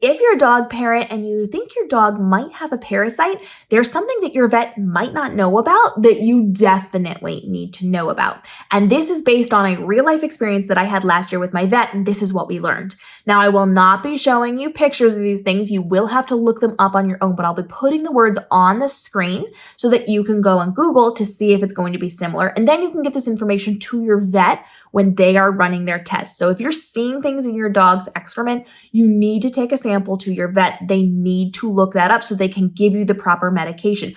If you're a dog parent and you think your dog might have a parasite, there's something that your vet might not know about that you definitely need to know about. And this is based on a real life experience that I had last year with my vet, and this is what we learned. Now, I will not be showing you pictures of these things. You will have to look them up on your own, but I'll be putting the words on the screen so that you can go on Google to see if it's going to be similar. And then you can get this information to your vet when they are running their tests. So if you're seeing things in your dog's excrement, you need to take a sample to your vet. They need to look that up so they can give you the proper medication.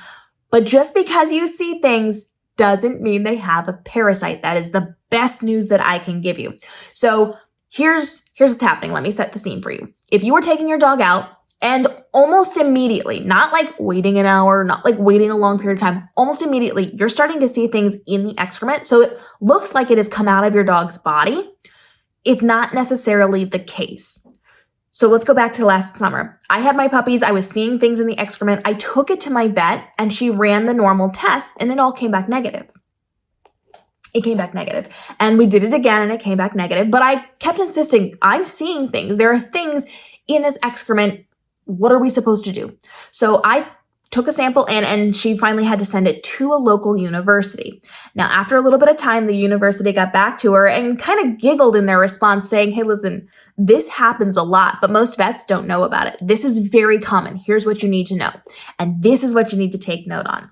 But just because you see things doesn't mean they have a parasite. That is the best news that I can give you. So here's what's happening. Let me set the scene for you. If you were taking your dog out and almost immediately, not like waiting an hour, not like waiting a long period of time, almost immediately, you're starting to see things in the excrement. So it looks like it has come out of your dog's body. It's not necessarily the case. So let's go back to last summer. I had my puppies. I was seeing things in the excrement. I took it to my vet and she ran the normal test and it all came back negative. It came back negative. And we did it again and it came back negative. But I kept insisting, I'm seeing things. There are things in this excrement. What are we supposed to do? So I took a sample and she finally had to send it to a local university. Now, after a little bit of time, the university got back to her and kind of giggled in their response saying, hey, listen, this happens a lot, but most vets don't know about it. This is very common. Here's what you need to know. And this is what you need to take note on.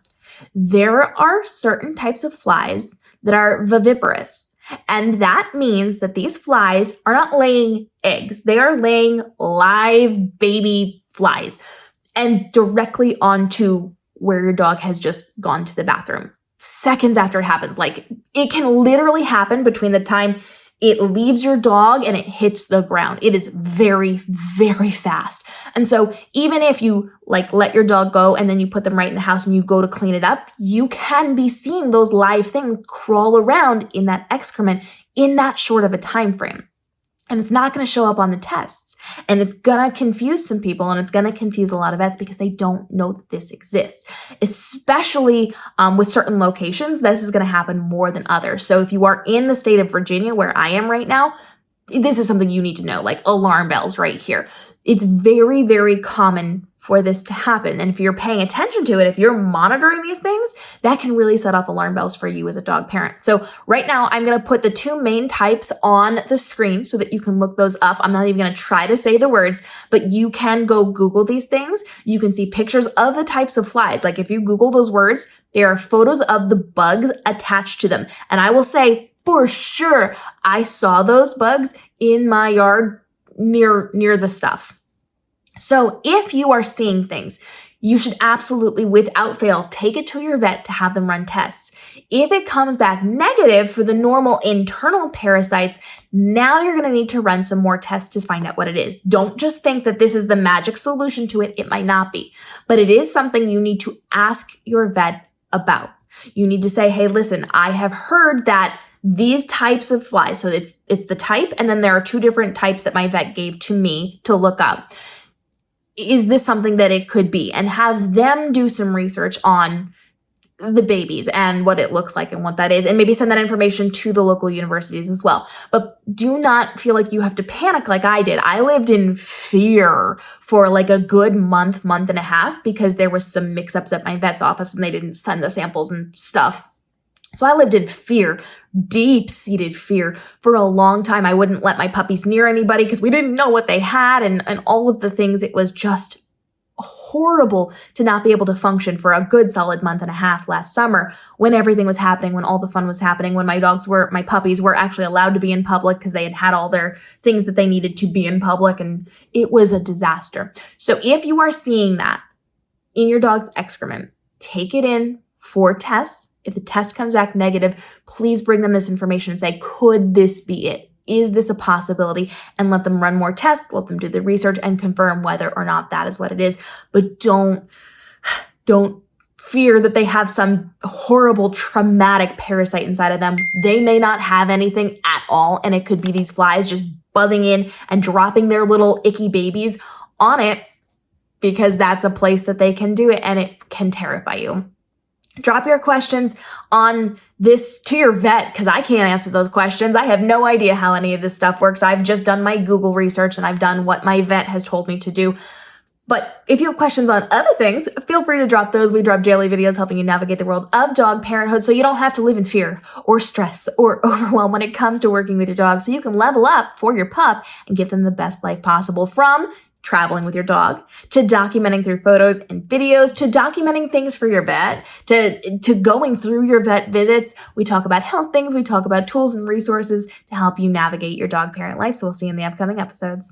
There are certain types of flies that are viviparous. And that means that these flies are not laying eggs. They are laying live baby flies and directly onto where your dog has just gone to the bathroom. Seconds after it happens, like it can literally happen between the time it leaves your dog and it hits the ground. It is very, very fast. And so even if you like let your dog go and then you put them right in the house and you go to clean it up, you can be seeing those live things crawl around in that excrement in that short of a time frame. And it's not going to show up on the tests. And it's going to confuse some people and it's going to confuse a lot of vets because they don't know that this exists. Especially with certain locations, this is going to happen more than others. So if you are in the state of Virginia, where I am right now, this is something you need to know, like alarm bells right here. It's very, very common for this to happen. And if you're paying attention to it, if you're monitoring these things, that can really set off alarm bells for you as a dog parent. So right now, I'm going to put the two main types on the screen so that you can look those up. I'm not even going to try to say the words, but you can go Google these things. You can see pictures of the types of flies. Like if you Google those words, there are photos of the bugs attached to them. And I will say for sure, I saw those bugs in my yard near the stuff. So if you are seeing things, you should absolutely, without fail, take it to your vet to have them run tests. If it comes back negative for the normal internal parasites, now you're going to need to run some more tests to find out what it is. Don't just think that this is the magic solution to it. It might not be, but it is something you need to ask your vet about. You need to say, hey, listen, I have heard that these types of flies, so it's the type, and then there are two different types that my vet gave to me to look up. Is this something that it could be? And have them do some research on the babies and what it looks like and what that is, and maybe send that information to the local universities as well. But do not feel like you have to panic like I did. I lived in fear for like a good month and a half because there was some mix-ups at my vet's office and they didn't send the samples and stuff. So I lived in fear, deep-seated fear for a long time. I wouldn't let my puppies near anybody because we didn't know what they had and all of the things. It was just horrible to not be able to function for a good solid month and a half last summer when everything was happening, when all the fun was happening, when my puppies were actually allowed to be in public because they had all their things that they needed to be in public, and it was a disaster. So if you are seeing that in your dog's excrement, take it in for tests. If the test comes back negative, please bring them this information and say, could this be it? Is this a possibility? And let them run more tests, let them do the research and confirm whether or not that is what it is. But don't fear that they have some horrible traumatic parasite inside of them. They may not have anything at all, and it could be these flies just buzzing in and dropping their little icky babies on it because that's a place that they can do it and it can terrify you. Drop your questions on this to your vet, because I can't answer those questions. I have no idea how any of this stuff works. I've just done my Google research and I've done what my vet has told me to do. But if you have questions on other things, feel free to drop those. We drop daily videos helping you navigate the world of dog parenthood so you don't have to live in fear or stress or overwhelm when it comes to working with your dog, so you can level up for your pup and give them the best life possible, from traveling with your dog, to documenting through photos and videos, to documenting things for your vet, to going through your vet visits. We talk about health things. We talk about tools and resources to help you navigate your dog parent life. So we'll see you in the upcoming episodes.